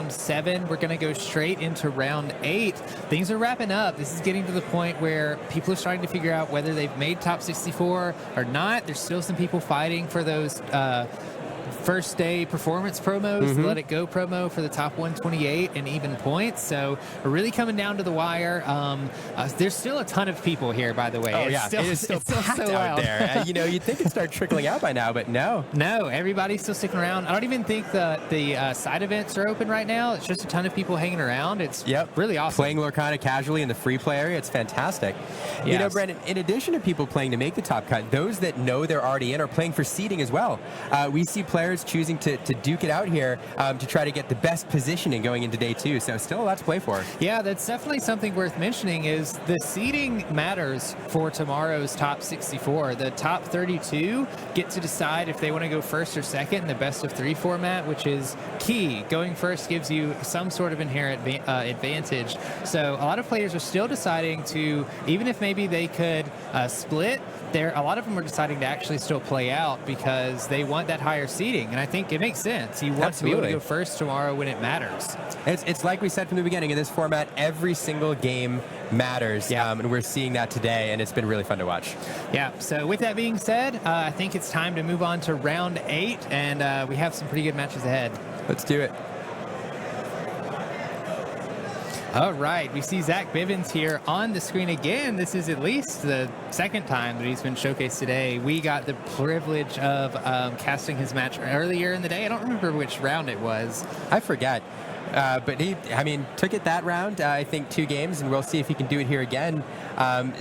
round 7. We're going to go straight into round 8. Things are wrapping up. This is getting to the point where people are starting to figure out whether they've made top 64 or not. There's still some people fighting for those first day performance promos, the Let It Go promo for the top 128 and even points. So we're really coming down to the wire. There's still a ton of people here, by the way. Oh, yeah. It is still packed out there. You'd think it'd start trickling out by now, but no. No, everybody's still sticking around. I don't even think that the side events are open right now. It's just a ton of people hanging around. It's really awesome. Playing Lorcana casually in the free play area, it's fantastic. Yes. You know, Brandon, in addition to people playing to make the top cut, those that know they're already in are playing for seeding as well. We see players choosing to duke it out here to try to get the best positioning going into day 2. So still a lot to play for. Yeah, that's definitely something worth mentioning is the seeding matters for tomorrow's top 64. The top 32 get to decide if they want to go first or second in the best of 3 format, which is key. Going first gives you some sort of inherent advantage. So a lot of players are still deciding to, even if maybe they could split, a lot of them are deciding to actually still play out because they want that higher seeding. And I think it makes sense. You want to be able to go first tomorrow when it matters. It's like we said from the beginning, in this format, every single game matters. And we're seeing that today, and it's been really fun to watch. Yeah, so with that being said, I think it's time to move on to round 8, and we have some pretty good matches ahead. Let's do it. All right, we see Zack Bivens here on the screen again. This is at least the second time that he's been showcased today. We got the privilege of casting his match earlier in the day. I don't remember which round it was. I forget. But he took it that round, I think 2 games, and we'll see if he can do it here again.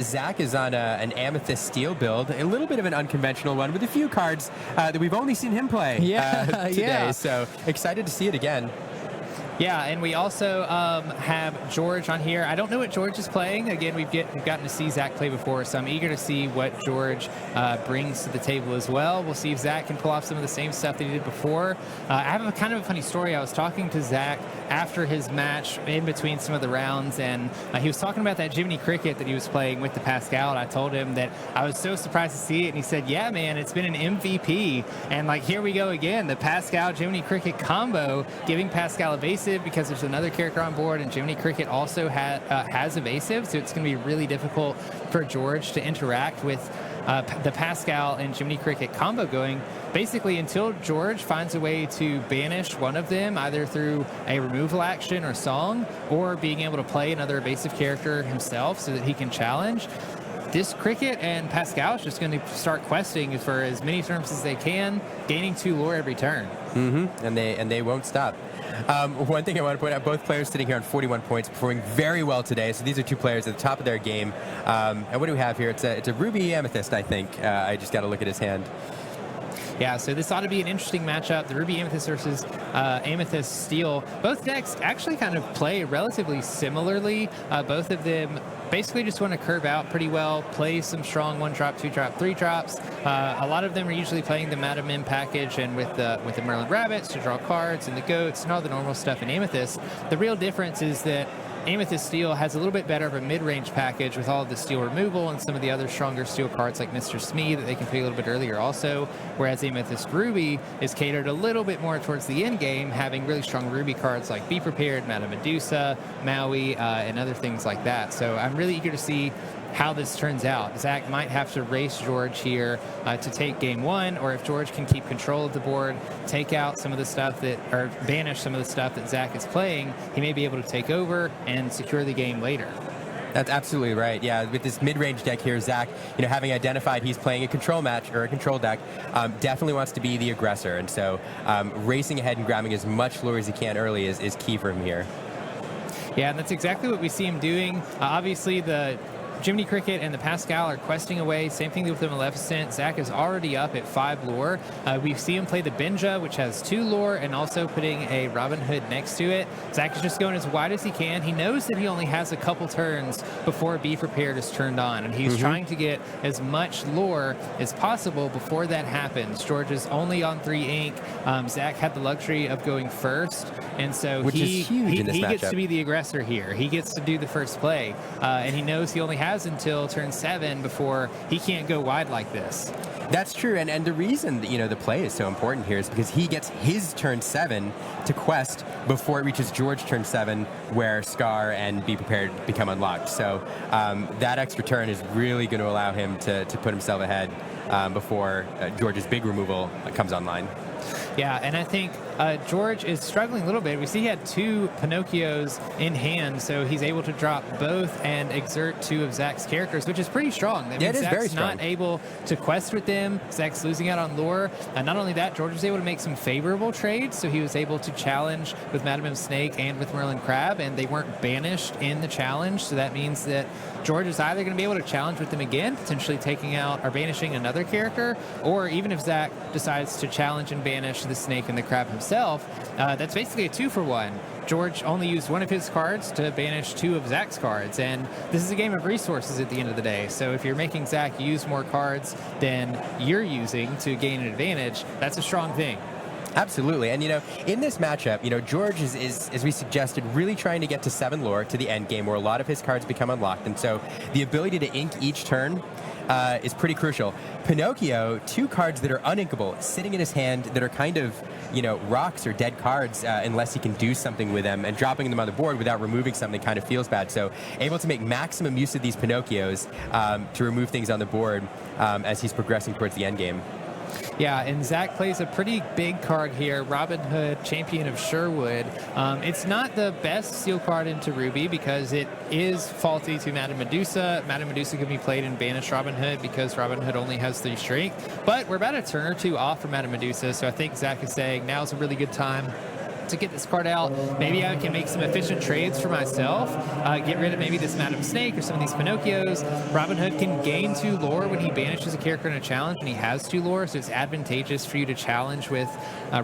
Zack is on an Amethyst Steel build, a little bit of an unconventional one with a few cards that we've only seen him play today. So excited to see it again. Yeah, and we also have George on here. I don't know what George is playing. Again, we've gotten to see Zack play before, so I'm eager to see what George brings to the table as well. We'll see if Zack can pull off some of the same stuff that he did before. I have a kind of a funny story. I was talking to Zack after his match in between some of the rounds, and he was talking about that Jiminy Cricket that he was playing with the Pascal, and I told him that I was so surprised to see it, and he said, yeah, man, it's been an MVP, and here we go again, the Pascal Jiminy Cricket combo, giving Pascal evasive because there's another character on board, and Jiminy Cricket also has evasive, so it's going to be really difficult for George to interact with the Pascal and Jiminy Cricket combo going basically until George finds a way to banish one of them, either through a removal action or song, or being able to play another evasive character himself so that he can challenge. This Cricket and Pascal is just going to start questing for as many turns as they can, gaining 2 lore every turn. And they won't stop. One thing I want to point out, both players sitting here on 41 points, performing very well today. So these are 2 players at the top of their game. And what do we have here? It's a Ruby Amethyst, I think. I just got to look at his hand. Yeah, so this ought to be an interesting matchup. The Ruby Amethyst versus Amethyst Steel. Both decks actually kind of play relatively similarly. Both of them basically just want to curve out pretty well, play some strong 1-drop, 2-drop, 3-drops. A lot of them are usually playing the Madam Mim package and with the Merlin Rabbits to draw cards and the goats and all the normal stuff in Amethyst. The real difference is that Amethyst Steel has a little bit better of a mid-range package with all of the steel removal and some of the other stronger steel cards like Mr. Smee that they can play a little bit earlier also, whereas Amethyst Ruby is catered a little bit more towards the end game, having really strong Ruby cards like Be Prepared, Madame Medusa, Maui, and other things like that. So I'm really eager to see how this turns out. Zack might have to race George here to take game 1, or if George can keep control of the board, take out some of the stuff or banish some of the stuff that Zack is playing, he may be able to take over and secure the game later. That's absolutely right. Yeah, with this mid-range deck here, Zack, having identified he's playing a control match or a control deck, definitely wants to be the aggressor. And so racing ahead and grabbing as much lure as he can early is key for him here. Yeah, and that's exactly what we see him doing. Obviously, the Jiminy Cricket and the Pascal are questing away. Same thing with the Maleficent. Zack is already up at 5 lore. We see him play the Benja, which has 2 lore, and also putting a Robin Hood next to it. Zack is just going as wide as he can. He knows that he only has a couple turns before Be Prepared is turned on, and he's trying to get as much lore as possible before that happens. George is only on 3 ink. Zack had the luxury of going first, and so he gets to be the aggressor here. He gets to do the first play, and he knows he only has until turn 7 before he can't go wide like this. That's true, and the reason that, the play is so important here is because he gets his turn 7 to quest before it reaches George turn 7, where Scar and Be Prepared become unlocked. So that extra turn is really going to allow him to put himself ahead before George's big removal comes online. Yeah, and I think George is struggling a little bit. We see he had 2 Pinocchios in hand, so he's able to drop both and exert 2 of Zack's characters, which is pretty strong. That means Zack's very strong. Not able to quest with them. Zack's losing out on lore. Not only that, George was able to make some favorable trades, so he was able to challenge with Madam M. Snake and with Merlin Crab, and they weren't banished in the challenge, so that means that George is either going to be able to challenge with them again, potentially taking out or banishing another character, or even if Zack decides to challenge and banish the Snake and the Crab himself, that's basically a 2-for-1. George only used 1 of his cards to banish 2 of Zack's cards, and this is a game of resources at the end of the day. So if you're making Zack use more cards than you're using to gain an advantage, that's a strong thing. Absolutely. And, in this matchup, George is, as we suggested, really trying to get to 7 lore to the end game where a lot of his cards become unlocked. And so the ability to ink each turn is pretty crucial. Pinocchio, 2 cards that are uninkable sitting in his hand that are kind of, rocks or dead cards unless he can do something with them, and dropping them on the board without removing something kind of feels bad. So able to make maximum use of these Pinocchios to remove things on the board as he's progressing towards the end game. Yeah, and Zack plays a pretty big card here, Robin Hood, Champion of Sherwood. It's not the best steel card into Ruby because it is faulty to Madame Medusa. Madame Medusa can be played in Banished Robin Hood because Robin Hood only has 3 strength. But we're about a turn or 2 off for Madame Medusa, so I think Zack is saying now's a really good time to get this card out. Maybe I can make some efficient trades for myself, get rid of maybe this Madam Snake or some of these Pinocchios. Robin Hood can gain 2 lore when he banishes a character in a challenge, and he has 2 lore, so it's advantageous for you to challenge with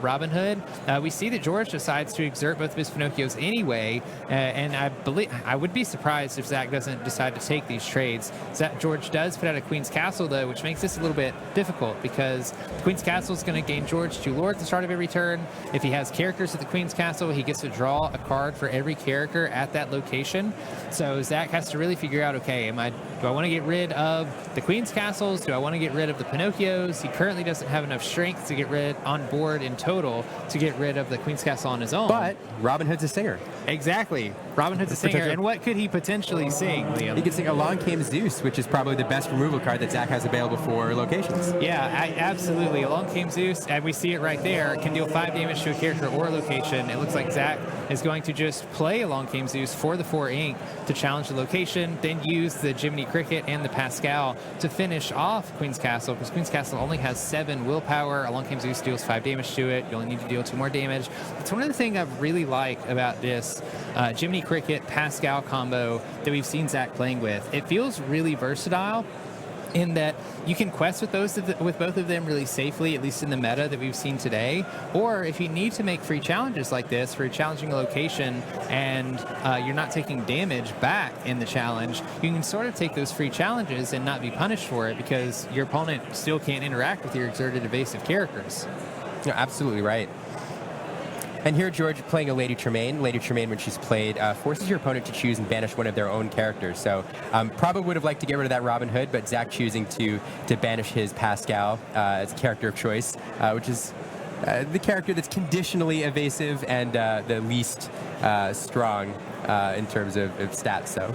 Robin Hood. We see that George decides to exert both of his Pinocchios anyway, and I would be surprised if Zack doesn't decide to take these trades. George does put out a Queen's Castle, though, which makes this a little bit difficult because the Queen's Castle is going to gain George 2 lore at the start of every turn. If he has characters at the Queen's Castle, he gets to draw a card for every character at that location. So Zack has to really figure out, okay, do I want to get rid of the Queen's Castles? Do I want to get rid of the Pinocchios? He currently doesn't have enough strength to get rid on board in total to get rid of the Queen's Castle on his own. But Robin Hood's a singer. Exactly. Robin Hood's a singer. And what could he potentially sing, Liam? He could sing Along Came Zeus, which is probably the best removal card that Zack has available for locations. Yeah, absolutely. Along Came Zeus, and we see it right there, can deal 5 damage to a character or a location. It looks like Zack is going to just play Along Came Zeus for the 4 ink to challenge the location, then use the Jiminy Cricket and the Pascal to finish off Queen's Castle, because Queen's Castle only has 7 willpower. Along Came Zeus deals 5 damage to it. You only need to deal 2 more damage. It's one of the things I really like about this Jiminy Cricket Pascal combo that we've seen Zack playing with. It feels really versatile in that you can quest with both of them really safely, at least in the meta that we've seen today. Or if you need to make free challenges like this for challenging a location and you're not taking damage back in the challenge, you can sort of take those free challenges and not be punished for it because your opponent still can't interact with your exerted evasive characters. You're absolutely right. And here, George playing a Lady Tremaine. Lady Tremaine, when she's played, forces your opponent to choose and banish one of their own characters. So probably would have liked to get rid of that Robin Hood, but Zack choosing to banish his Pascal as a character of choice, which is the character that's conditionally evasive and the least strong in terms of stats. So.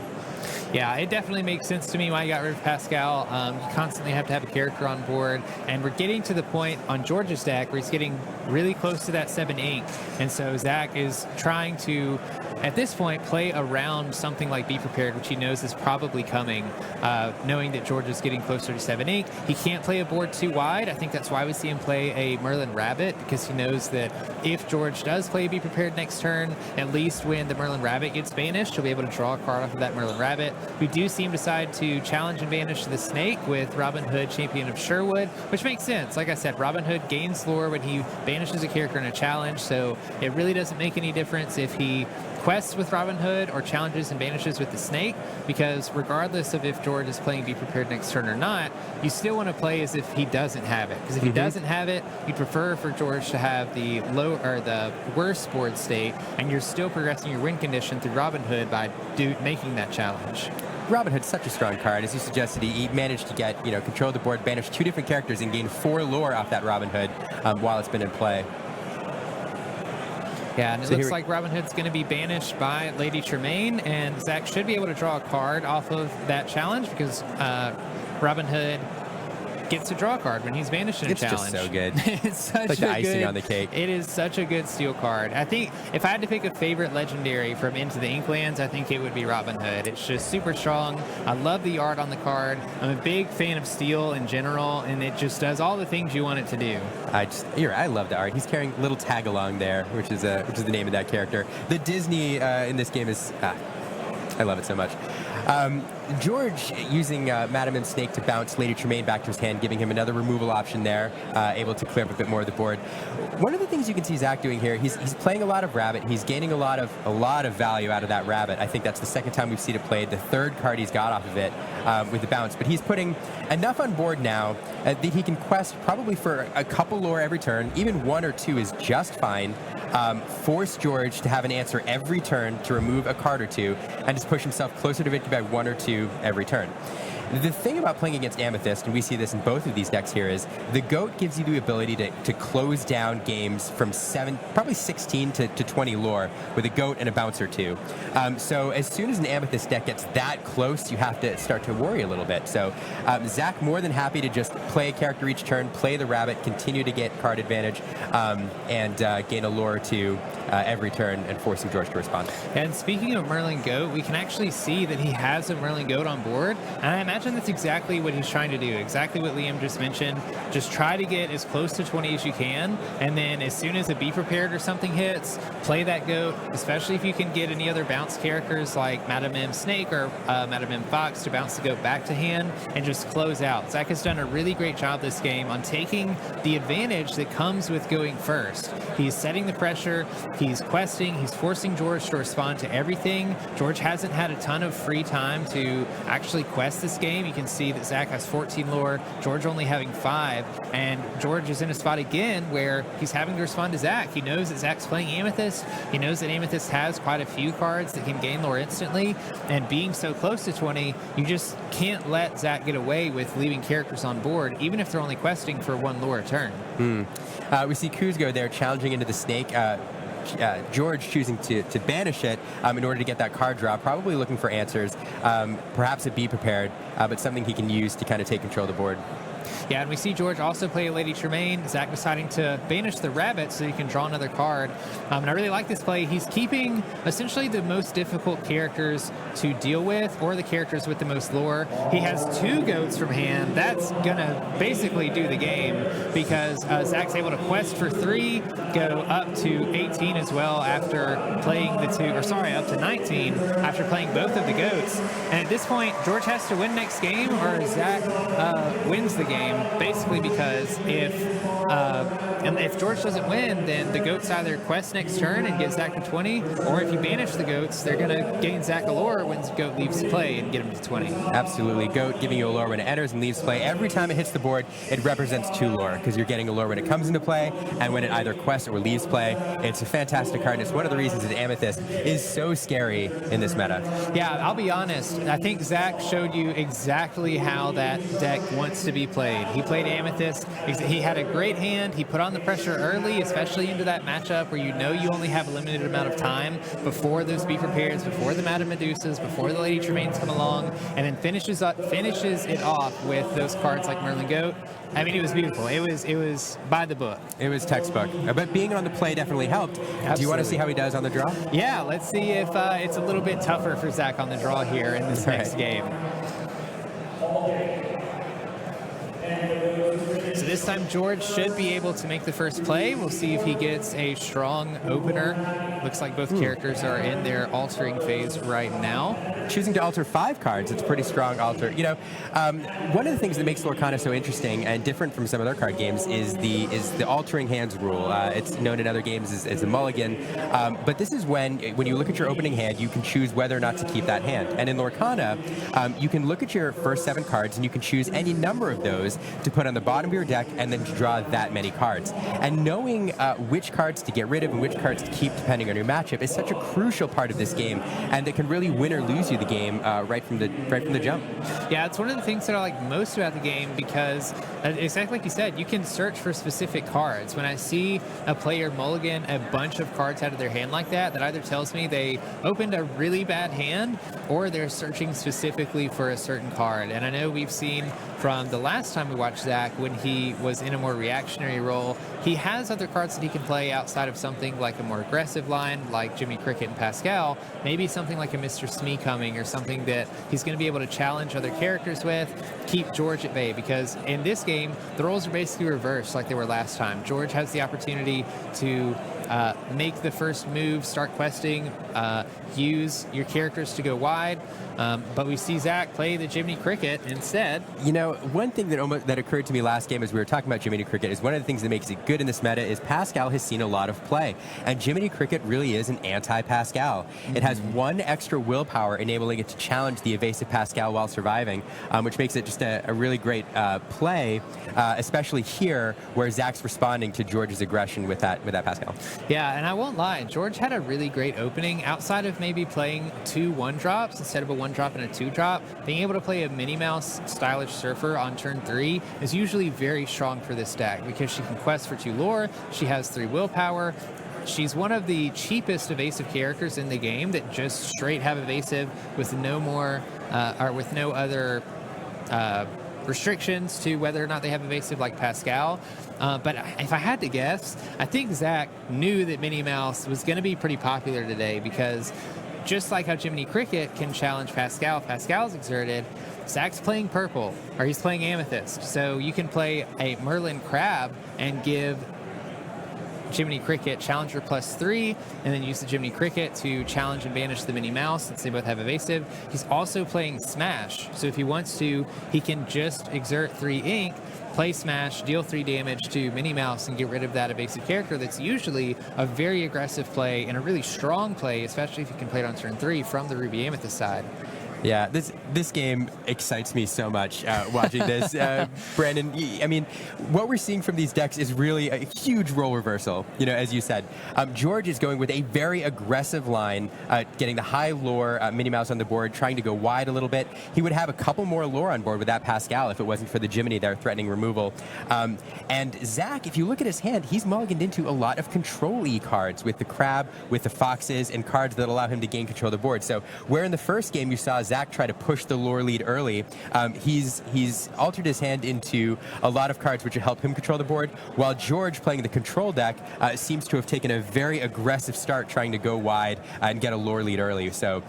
Yeah, it definitely makes sense to me why you got rid of Pascal. You constantly have to have a character on board, and we're getting to the point on George's deck where he's getting really close to that 7 ink, and so Zack is trying to, at this point, play around something like Be Prepared, which he knows is probably coming, knowing that George is getting closer to 7 ink. He can't play a board too wide. I think that's why we see him play a Merlin Rabbit, because he knows that if George does play Be Prepared next turn, at least when the Merlin Rabbit gets banished, he'll be able to draw a card off of that Merlin Rabbit. We do see him decide to challenge and banish the Snake with Robin Hood, Champion of Sherwood, which makes sense. Like I said, Robin Hood gains lore when he banishes a character in a challenge, so it really doesn't make any difference if he quests with Robin Hood or challenges and banishes with the Snake, because regardless of if George is playing Be Prepared next turn or not, you still want to play as if he doesn't have it. Because if he doesn't have it, you'd prefer for George to have the low or the worst board state, and you're still progressing your win condition through Robin Hood by making that challenge. Robin Hood's such a strong card. As you suggested, he managed to get control of the board, banish 2 different characters, and gain 4 lore off that Robin Hood while it's been in play. Yeah, and it So looks here- like Robin Hood's going to be banished by Lady Tremaine, and Zack should be able to draw a card off of that challenge because Robin Hood gets to draw a card when he's banished in a It's just challenge. so good. It's such Like the a icing good, on the cake. It is such a good steel card. I think if I had to pick a favorite legendary from Into the Inklands, I think it would be Robin Hood. It's just super strong. I love the art on the card. I'm a big fan of steel in general, and it just does all the things you want it to do. I love the art. He's carrying a little tag along there, which is the name of that character. The Disney in this game is, I love it so much. George using Madam M Snake to bounce Lady Tremaine back to his hand, giving him another removal option there, able to clear up a bit more of the board. One of the things you can see Zack doing here, he's playing a lot of Rabbit. He's gaining a lot of value out of that Rabbit. I think that's the second time we've seen it played, the third card he's got off of it with the bounce. But he's putting enough on board now that he can quest probably for a couple lore every turn. Even one or two is just fine. Force George to have an answer every turn to remove a card or two and just push himself closer to victory by one or two every turn. The thing about playing against Amethyst, and we see this in both of these decks here, is the GOAT gives you the ability to close down games from probably 16 to 20 lore with a GOAT and a bounce or two. So as soon as an Amethyst deck gets that close, you have to start to worry a little bit. So Zack more than happy to just play a character each turn, play the Rabbit, continue to get card advantage, and gain a lore or two every turn and forcing George to respond. And speaking of Merlin Goat, we can actually see that he has a Merlin Goat on board. And I imagine that's exactly what he's trying to do. Exactly what Liam just mentioned. Just try to get as close to 20 as you can. And then as soon as a Be Prepared or something hits, play that Goat, especially if you can get any other bounce characters like Madam M Snake or Madam M Fox to bounce the Goat back to hand and just close out. Zack has done a really great job this game on taking the advantage that comes with going first. He's setting the pressure. He's questing. He's forcing George to respond to everything. George hasn't had a ton of free time to actually quest this game. You can see that Zack has 14 lore, George only having 5, and George is in a spot again where he's having to respond to Zack. He knows that Zack's playing Amethyst. He knows that Amethyst has quite a few cards that can gain lore instantly, and being so close to 20, you just can't let Zack get away with leaving characters on board, even if they're only questing for 1 lore a turn. We see Kuzgo there challenging into the Snake. George choosing to banish it in order to get that card draw, probably looking for answers, perhaps a Be Prepared, but something he can use to kind of take control of the board. Yeah, and we see George also play Lady Tremaine. Zack deciding to banish the Rabbit so he can draw another card. And I really like this play. He's keeping essentially the most difficult characters to deal with, or the characters with the most lore. He has 2 Goats from hand. That's going to basically do the game because Zack's able to quest for 3, go up to 18 as well after playing the 2, or sorry, up to 19 after playing both of the Goats. And at this point, George has to win next game or Zack wins the game, basically because if George doesn't win, then the Goats either quest next turn and get Zack to 20, or if you banish the Goats, they're going to gain Zack a lore when Goat leaves play and get him to 20. Absolutely. Goat giving you a lore when it enters and leaves play. Every time it hits the board, it represents 2 lore because you're getting a lore when it comes into play and when it either quests or leaves play. It's a fantastic card. It's one of the reasons that Amethyst is so scary in this meta. Yeah, I'll be honest. I think Zack showed you exactly how that deck wants to be played. He played Amethyst. He had a great hand. He put on the pressure early, especially into that matchup where you know you only have a limited amount of time before those Be Prepared, before the Madame Medusas, before the Lady Tremaines come along, and then finishes it off with those cards like Merlin Goat. I mean, it was beautiful. It was by the book. It was textbook. But being on the play definitely helped. Absolutely. Do you want to see how he does on the draw? Yeah, let's see if it's a little bit tougher for Zack on the draw here in this next game. So this time George should be able to make the first play. We'll see if he gets a strong opener. Looks like both characters are in their altering phase right now. Choosing to alter 5 cards, it's a pretty strong alter. You know, one of the things that makes Lorcana so interesting and different from some other card games is the altering hands rule. It's known in other games as a mulligan, but this is when you look at your opening hand, you can choose whether or not to keep that hand. And in Lorcana, you can look at your first 7 cards and you can choose any number of those to put on the bottom of your deck deck and then to draw that many cards. And knowing which cards to get rid of and which cards to keep depending on your matchup is such a crucial part of this game, and that can really win or lose you the game right from the jump. Yeah, it's one of the things that I like most about the game, because exactly like you said, you can search for specific cards. When I see a player mulligan a bunch of cards out of their hand like that either tells me they opened a really bad hand or they're searching specifically for a certain card. And I know we've seen from the last time we watched Zack, when he was in a more reactionary role, he has other cards that he can play outside of something like a more aggressive line like Jiminy Cricket and Pascal, maybe something like a Mr. Smee coming, or something that he's going to be able to challenge other characters with, keep George at bay, because in this game the roles are basically reversed like they were last time. George has the opportunity to make the first move, start questing, use your characters to go wide, but we see Zack play the Jiminy Cricket instead. You know, one thing that occurred to me last game as we were talking about Jiminy Cricket is one of the things that makes it good in this meta is Pascal has seen a lot of play, and Jiminy Cricket really is an anti-Pascal. It has one extra willpower, enabling it to challenge the evasive Pascal while surviving, which makes it just a really great play, especially here where Zack's responding to George's aggression with that Pascal. Yeah, and I won't lie, George had a really great opening. Outside of maybe playing 2 1-drops instead of a 1-drop and a 2-drop, being able to play a Minnie Mouse stylish Surfer on turn 3 is usually very strong for this deck, because she can quest for 2 lore, she has 3 willpower. She's one of the cheapest evasive characters in the game that just straight have evasive with no more, or with no other restrictions to whether or not they have evasive like Pascal. But if I had to guess, I think Zack knew that Minnie Mouse was going to be pretty popular today, because just like how Jiminy Cricket can challenge Pascal, Pascal's exerted, Zack's playing purple, or he's playing amethyst. So you can play a Merlin Crab and give Jiminy Cricket Challenger +3, and then use the Jiminy Cricket to challenge and banish the Minnie Mouse, since they both have evasive. He's also playing Smash, so if he wants to, he can just exert 3 ink, play Smash, deal 3 damage to Minnie Mouse, and get rid of that evasive character that's usually a very aggressive play and a really strong play, especially if you can play it on turn 3 from the Ruby Amethyst side. Yeah, this game excites me so much watching this. Brandon, I mean, what we're seeing from these decks is really a huge role reversal, you know, as you said. George is going with a very aggressive line, getting the high lore Minnie Mouse on the board, trying to go wide a little bit. He would have a couple more lore on board with that Pascal if it wasn't for the Jiminy there threatening removal. And Zack, if you look at his hand, he's mulliganed into a lot of control-y cards with the Crab, with the Foxes, and cards that allow him to gain control of the board. So where in the first game you saw Zack try to push the lore lead early, he's altered his hand into a lot of cards which would help him control the board, while George, playing the control deck, seems to have taken a very aggressive start trying to go wide and get a lore lead early. So,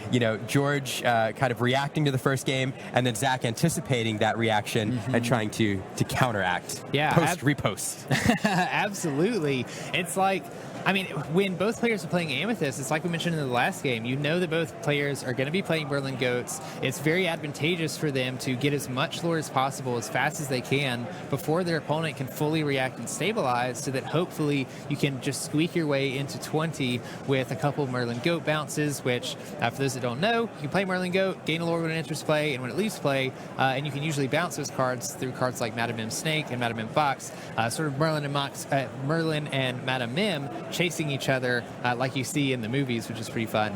you know, George kind of reacting to the first game, and then Zack anticipating that reaction and trying to counteract. Yeah, Repost. Absolutely. It's like, I mean, when both players are playing Amethyst, it's like we mentioned in the last game. You know that both players are going to be playing Berlin Goats. It's very advantageous for them to get as much lore as possible as fast as they can before their opponent can fully react and stabilize, so that hopefully you can just squeak your way into 20 with a couple of Merlin Goat bounces, which, for those that don't know, you can play Merlin Goat, gain a lore when it enters play and when it leaves play, and you can usually bounce those cards through cards like Madame Mim Snake and Madame Mim Fox, sort of Merlin and Madame Mim chasing each other like you see in the movies, which is pretty fun.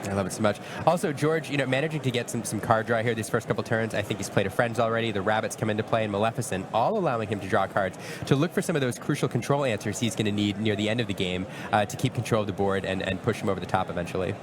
I love it so much. Also, George, you know, managing to get some card draw here these first couple turns. I think he's played a Friends already. The Rabbits come into play, and Maleficent, all allowing him to draw cards to look for some of those crucial control answers he's going to need near the end of the game to keep control of the board and push him over the top eventually.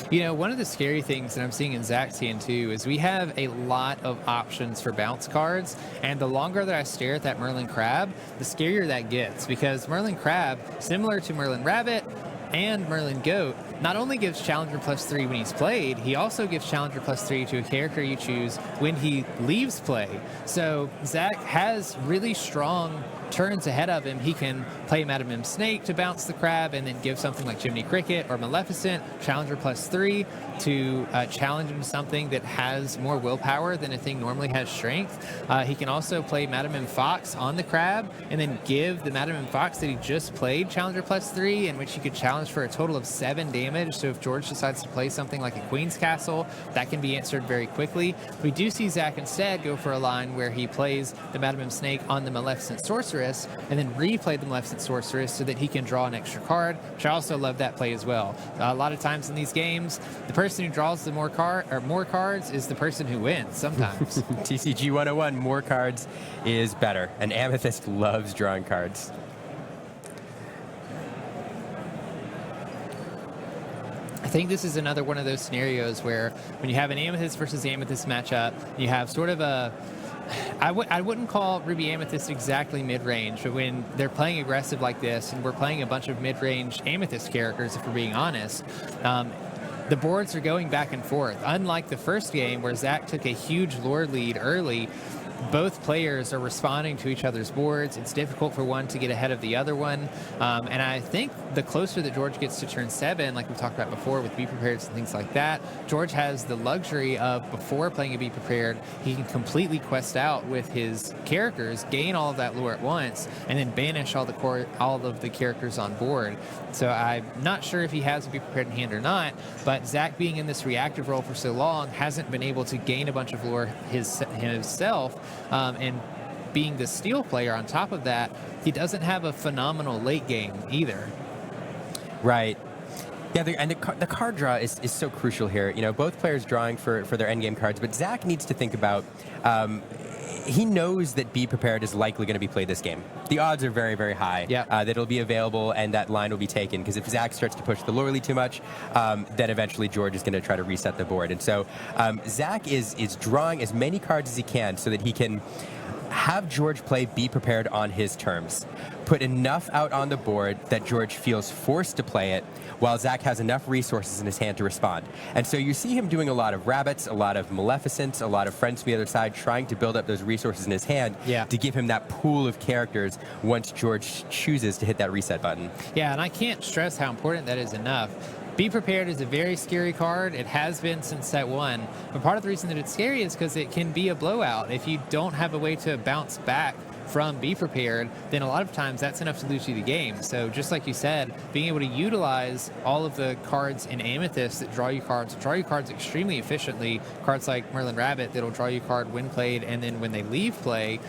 You know, one of the scary things that I'm seeing in Zack's hand too is we have a lot of options for bounce cards, and the longer that I stare at that Merlin Crab, the scarier that gets, because Merlin Crab, similar to Merlin Rabbit and Merlin Goat, not only gives Challenger +3 when he's played, he also gives Challenger +3 to a character you choose when he leaves play. So Zack has really strong turns ahead of him, he can play Madam M Snake to bounce the crab and then give something like Jiminy Cricket or Maleficent, Challenger +3 to challenge him to something that has more willpower than a thing normally has strength. He can also play Madam M Fox on the crab and then give the Madam M Fox that he just played Challenger +3, in which he could challenge for a total of 7 damage. So if George decides to play something like a Queen's Castle, that can be answered very quickly. We do see Zack instead go for a line where he plays the Madam M Snake on the Maleficent Sorceress and then replay the Maleficent Sorceress so that he can draw an extra card, which I also love that play as well. A lot of times in these games, the person who draws the more cards is the person who wins sometimes. TCG 101, more cards is better. And Amethyst loves drawing cards. I think this is another one of those scenarios where when you have an Amethyst versus Amethyst matchup, you have sort of a... I wouldn't call Ruby Amethyst exactly mid-range, but when they're playing aggressive like this, and we're playing a bunch of mid-range Amethyst characters, if we're being honest, the boards are going back and forth. Unlike the first game where Zack took a huge lore lead early, both players are responding to each other's boards. It's difficult for one to get ahead of the other one. And I think the closer that George gets to turn 7, like we talked about before with Be Prepared and things like that, George has the luxury of, before playing a Be Prepared, he can completely quest out with his characters, gain all of that lore at once, and then banish all of the characters on board. So I'm not sure if he has a Be Prepared in hand or not, but Zack being in this reactive role for so long hasn't been able to gain a bunch of lore himself. And being the steel player on top of that, he doesn't have a phenomenal late game either. Right. Yeah, and the card draw is so crucial here. You know, both players drawing for their endgame cards, but Zack needs to think about... he knows that Be Prepared is likely going to be played this game. The odds are very, very high that it'll be available and that line will be taken, because if Zack starts to push the lore lead too much, then eventually George is going to try to reset the board. And so Zack is drawing as many cards as he can so that he can have George play Be Prepared on his terms. Put enough out on the board that George feels forced to play it, while Zack has enough resources in his hand to respond. And so you see him doing a lot of rabbits, a lot of Maleficents, a lot of friends from the other side, trying to build up those resources in his hand to give him that pool of characters once George chooses to hit that reset button. Yeah, and I can't stress how important that is enough. Be Prepared is a very scary card. It has been since set 1. But part of the reason that it's scary is because it can be a blowout. If you don't have a way to bounce back from Be Prepared, then a lot of times that's enough to lose you the game. So just like you said, being able to utilize all of the cards in Amethyst that draw you cards extremely efficiently, cards like Merlin Rabbit that'll draw you a card when played and then when they leave play,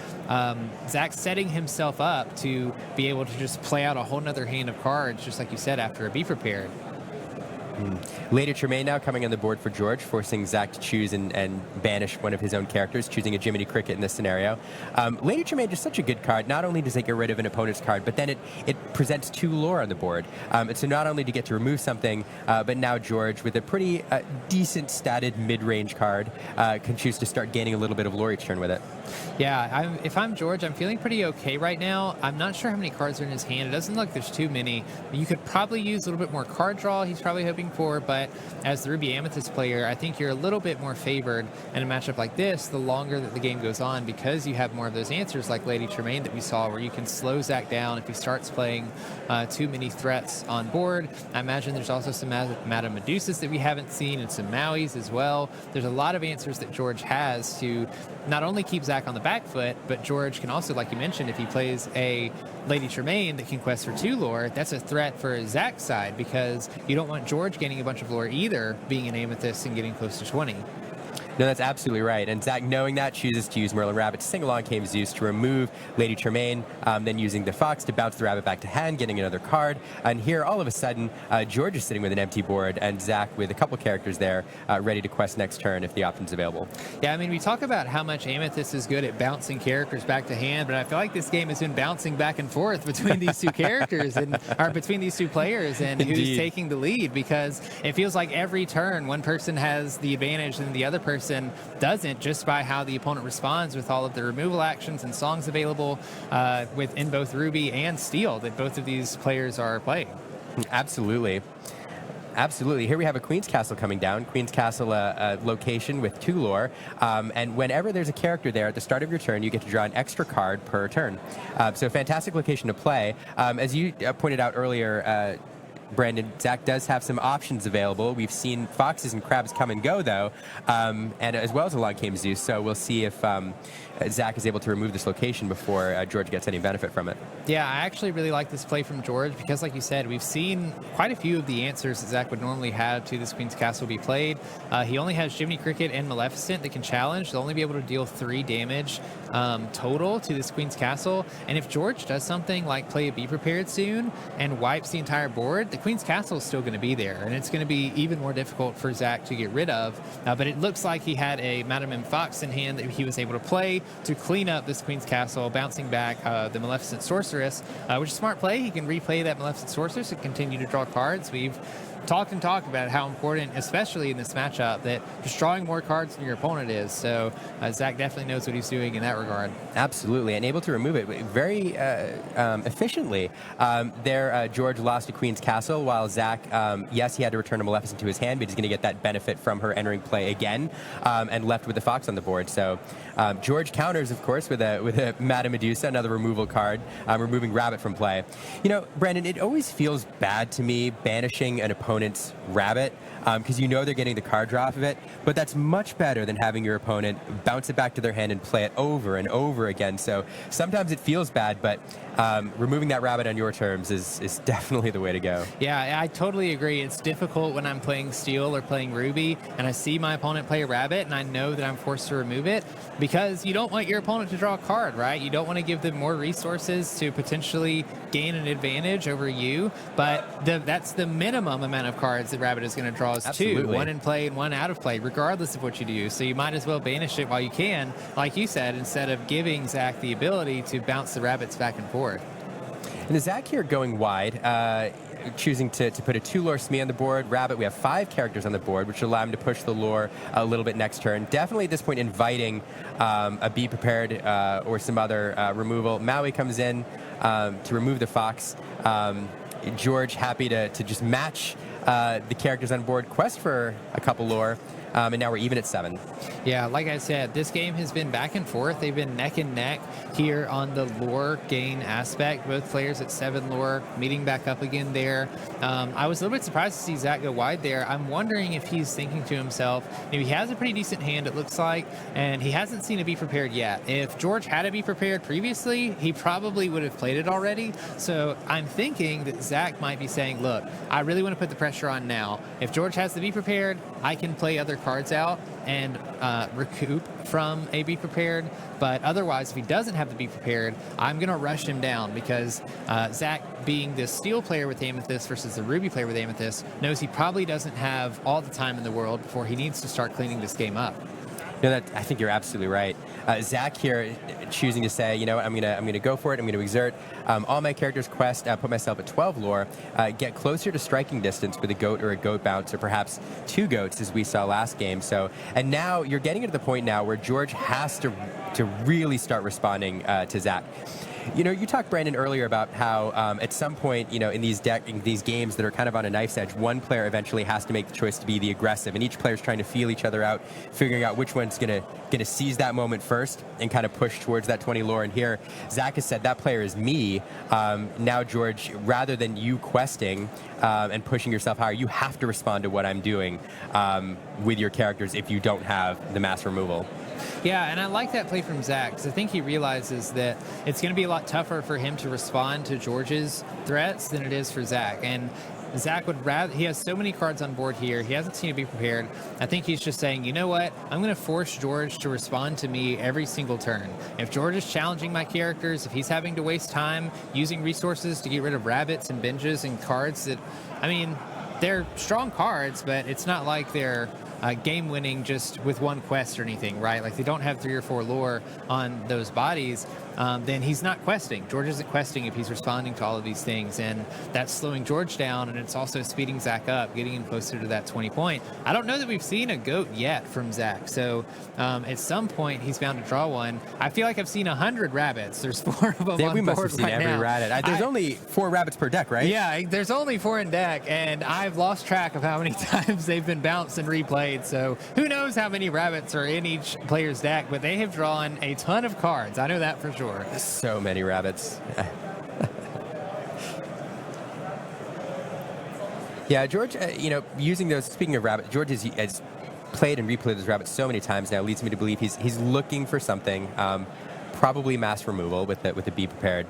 Zack's setting himself up to be able to just play out a whole nother hand of cards, just like you said, after a Be Prepared. Lady Tremaine now coming on the board for George, forcing Zack to choose and banish one of his own characters, choosing a Jiminy Cricket in this scenario. Lady Tremaine is such a good card. Not only does it get rid of an opponent's card, but then it presents 2 lore on the board. So not only to get to remove something, but now George, with a pretty decent statted mid-range card, can choose to start gaining a little bit of lore each turn with it. Yeah, if I'm George, I'm feeling pretty okay right now. I'm not sure how many cards are in his hand. It doesn't look like there's too many. You could probably use a little bit more card draw. He's probably hoping for, but as the Ruby Amethyst player, I think you're a little bit more favored in a matchup like this the longer that the game goes on, because you have more of those answers like Lady Tremaine that we saw, where you can slow Zack down if he starts playing too many threats on board. I imagine there's also some Madame Medusas that we haven't seen and some Mauis as well. There's a lot of answers that George has to not only keep Zack on the back foot, but George can also, like you mentioned, if he plays a Lady Tremaine that can quest for 2 lore, that's a threat for Zack's side, because you don't want George gaining a bunch of lore either, being an Amethyst and getting close to 20. No, that's absolutely right. And Zack, knowing that, chooses to use Merlin Rabbit to sing along came Zeus to remove Lady Tremaine, then using the Fox to bounce the rabbit back to hand, getting another card. And here, all of a sudden, George is sitting with an empty board, and Zack with a couple characters there, ready to quest next turn if the option's available. Yeah, I mean, we talk about how much Amethyst is good at bouncing characters back to hand, but I feel like this game has been bouncing back and forth between these 2 characters, or between these 2 players, and who's taking the lead, because it feels like every turn one person has the advantage and the other person doesn't, just by how the opponent responds with all of the removal actions and songs available within both Ruby and Steel that both of these players are playing. Absolutely. Absolutely. Here we have a Queen's Castle coming down. Queen's Castle, a location with 2 lore. And whenever there's a character there at the start of your turn, you get to draw an extra card per turn. So fantastic location to play. As you pointed out earlier, Brandon, Zack does have some options available. We've seen foxes and crabs come and go, though, and as well as a log came Zeus. So we'll see if Zack is able to remove this location before George gets any benefit from it. Yeah, I actually really like this play from George because, like you said, we've seen quite a few of the answers that Zack would normally have to this Queen's Castle be played. He only has Jiminy Cricket and Maleficent that can challenge. They'll only be able to deal 3 damage total to this Queen's Castle. And if George does something like play a Be Prepared soon and wipes the entire board, the Queen's Castle is still going to be there. And it's going to be even more difficult for Zack to get rid of. But it looks like he had a Madame M. Fox in hand that he was able to play to clean up this Queen's Castle, bouncing back the Maleficent Sorceress, which is a smart play. He can replay that Maleficent Sorceress and continue to draw cards. We've talked about how important, especially in this matchup, that just drawing more cards than your opponent is. So Zack definitely knows what he's doing in that regard. Absolutely, and able to remove it very efficiently. George lost to Queen's Castle, while Zack, yes, he had to return a Maleficent to his hand, but he's going to get that benefit from her entering play again, and left with the Fox on the board. So George counters, of course, with a Madame Medusa, another removal card, removing Rabbit from play. You know, Brandon, it always feels bad to me banishing an opponent's Rabbit, because you know they're getting the card draw off of it, but that's much better than having your opponent bounce it back to their hand and play it over and over again. So sometimes it feels bad, but removing that Rabbit on your terms is definitely the way to go. Yeah, I totally agree. It's difficult when I'm playing Steel or playing Ruby and I see my opponent play a Rabbit and I know that I'm forced to remove it, because you don't want your opponent to draw a card, right? You don't want to give them more resources to potentially gain an advantage over you, but that's the minimum amount of cards that Rabbit is going to draw is Absolutely. 2, 1 in play and 1 out of play, regardless of what you do. So you might as well banish it while you can, like you said, instead of giving Zack the ability to bounce the Rabbits back and forth. And Zack here going wide, choosing to put a 2 lore Smee on the board. Rabbit, we have 5 characters on the board, which will allow him to push the lore a little bit next turn. Definitely at this point inviting a Be Prepared or some other removal. Maui comes in to remove the Fox. George happy to just match the characters on board, quest for a couple lore, and now we're even at 7. Yeah, like I said, this game has been back and forth. They've been neck and neck here on the lore gain aspect. Both players at 7 lore, meeting back up again there. I was a little bit surprised to see Zack go wide there. I'm wondering if he's thinking to himself, maybe he has a pretty decent hand, it looks like, and he hasn't seen a Be Prepared yet. If George had a Be Prepared previously, he probably would have played it already. So I'm thinking that Zack might be saying, look, I really want to put the pressure on now. If George has the Be Prepared, I can play other cards out and recoup from a Be Prepared, but otherwise, if he doesn't have to Be Prepared, I'm going to rush him down, because Zack, being the Steel player with Amethyst versus the Ruby player with Amethyst, knows he probably doesn't have all the time in the world before he needs to start cleaning this game up. No, I think you're absolutely right. Zack here choosing to say, you know what, I'm gonna go for it. I'm gonna exert all my characters' quest, put myself at 12 lore, get closer to striking distance with a goat or a goat bounce, or perhaps 2 goats as we saw last game. So, and now you're getting to the point now where George has to really start responding to Zack. You know, you talked, Brandon, earlier about how at some point, you know, in these games that are kind of on a knife's edge, one player eventually has to make the choice to be the aggressive, and each player's trying to feel each other out, figuring out which one's gonna seize that moment first and kind of push towards that 20 lore. And here, Zack has said that player is me. Now, George, rather than you questing and pushing yourself higher, you have to respond to what I'm doing with your characters if you don't have the mass removal. Yeah, and I like that play from Zack, because I think he realizes that it's going to be a lot tougher for him to respond to George's threats than it is for Zack. And Zack would rather, he has so many cards on board here, he hasn't seen it Be Prepared. I think he's just saying, you know what, I'm going to force George to respond to me every single turn. If George is challenging my characters, if he's having to waste time using resources to get rid of rabbits and binges and cards that, I mean, they're strong cards, but it's not like they're game winning just with one quest or anything, right? Like they don't have 3 or 4 lore on those bodies, then he's not questing. George isn't questing if he's responding to all of these things, and that's slowing George down, and it's also speeding Zack up, getting him closer to that 20 point. I don't know that we've seen a goat yet from Zack, so at some point he's bound to draw one. I feel like I've seen 100 rabbits. There's 4 of them on we must board have seen right every now. rabbit. There's only 4 rabbits per deck, right? Yeah, there's only 4 in deck, and I've lost track of how many times they've been bounced and replayed, so who knows how many rabbits are in each player's deck, but they have drawn a ton of cards. I know that for sure. So many rabbits. Yeah, George, using those, speaking of rabbits, George has played and replayed those rabbits so many times now, leads me to believe he's looking for something, probably mass removal with the Be Prepared.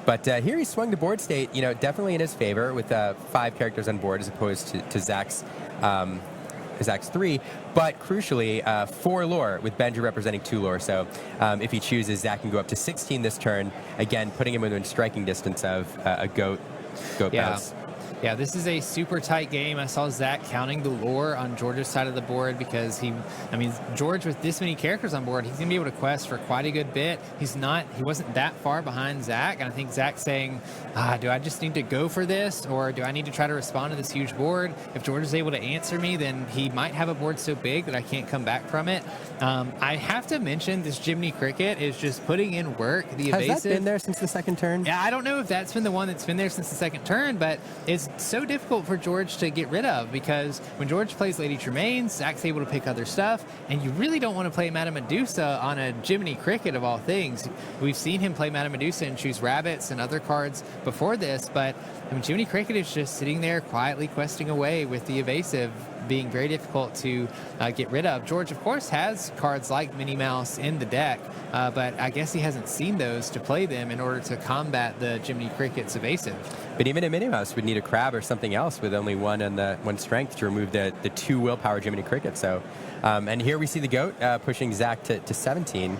But here he swung the board state, definitely in his favor with 5 characters on board as opposed to Zack's 3. But crucially, 4 lore with Benja representing 2 lore. So if he chooses, Zack can go up to 16 this turn, again putting him within striking distance of a goat bounce. Yeah, this is a super tight game. I saw Zack counting the lore on George's side of the board because George with this many characters on board, he's going to be able to quest for quite a good bit. He wasn't that far behind Zack, and I think Zack's saying, do I just need to go for this, or do I need to try to respond to this huge board? If George is able to answer me, then he might have a board so big that I can't come back from it. I have to mention this Jiminy Cricket is just putting in work. The evasive. Has that been there since the second turn? Yeah, I don't know if that's been the one that's been there since the second turn, but it's so difficult for George to get rid of because when George plays Lady Tremaine, Zack's able to pick other stuff, and you really don't want to play Madame Medusa on a Jiminy Cricket of all things. We've seen him play Madame Medusa and choose rabbits and other cards before this, but Jiminy Cricket is just sitting there quietly questing away with the evasive being very difficult to get rid of. George, of course, has cards like Minnie Mouse in the deck, but I guess he hasn't seen those to play them in order to combat the Jiminy Cricket's evasive. But even a Minnie Mouse would need a crab or something else with only 1 and the 1 strength to remove the 2 willpower Jiminy Cricket. So, and here we see the goat pushing Zack to 17.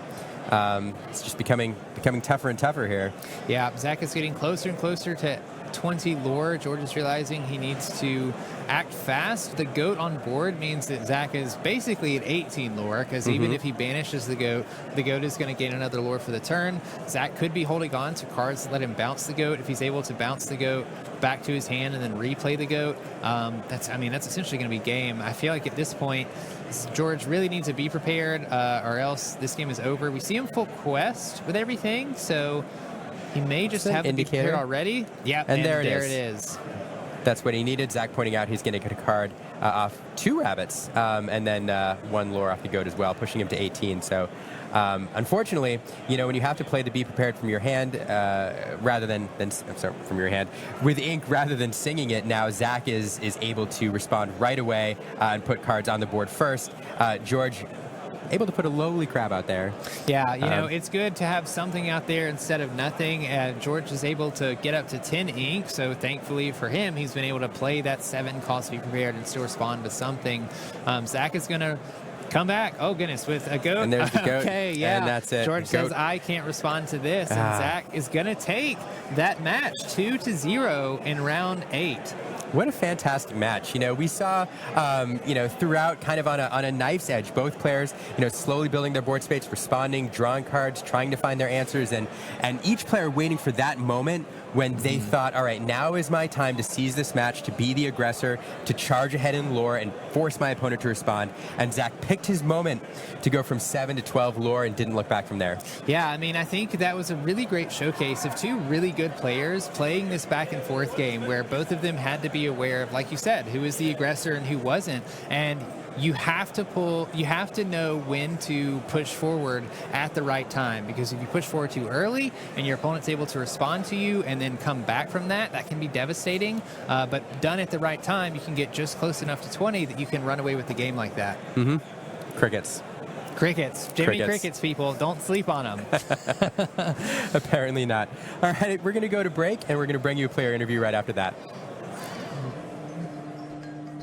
It's just becoming tougher and tougher here. Yeah, Zack is getting closer and closer to 20 lore. George is realizing he needs to act fast. The goat on board means that Zack is basically at 18 lore, because even if he banishes the goat is going to gain another lore for the turn. Zack could be holding on to cards that let him bounce the goat. If he's able to bounce the goat back to his hand and then replay the goat, that's essentially going to be game. I feel like at this point, George really needs to be prepared, or else this game is over. We see him full quest with everything, so he may just have to be prepared already. Yep, and there it is. That's what he needed. Zack pointing out he's going to get a card off 2 rabbits, and then 1 lore off the goat as well, pushing him to 18. So, unfortunately, when you have to play the Be Prepared from your hand from your hand with ink rather than singing it, now Zack is able to respond right away and put cards on the board first. George able to put a lowly crab out there. Yeah, it's good to have something out there instead of nothing. George is able to get up to 10 ink, so thankfully for him, he's been able to play that 7 cost to be prepared and still respond with something. Zack is going to come back, oh goodness, with a goat. And there's the goat. Okay, yeah. And that's it. George says, I can't respond to this, and Zack is going to take that match 2-0 in round 8. What a fantastic match. We saw, throughout kind of on a knife's edge, both players, slowly building their board space, responding, drawing cards, trying to find their answers, and each player waiting for that moment when they thought, all right, now is my time to seize this match, to be the aggressor, to charge ahead in lore and force my opponent to respond. And Zack picked his moment to go from 7 to 12 lore and didn't look back from there. Yeah, I think that was a really great showcase of 2 really good players playing this back and forth game where both of them had to be aware of, like you said, who was the aggressor and who wasn't. And you have to know when to push forward at the right time, because if you push forward too early and your opponent's able to respond to you and then come back from that can be devastating. But done at the right time, you can get just close enough to 20 that you can run away with the game like that. Crickets. Jimmy Crickets, people. Don't sleep on them. Apparently not. All right, we're going to go to break, and we're going to bring you a player interview right after that.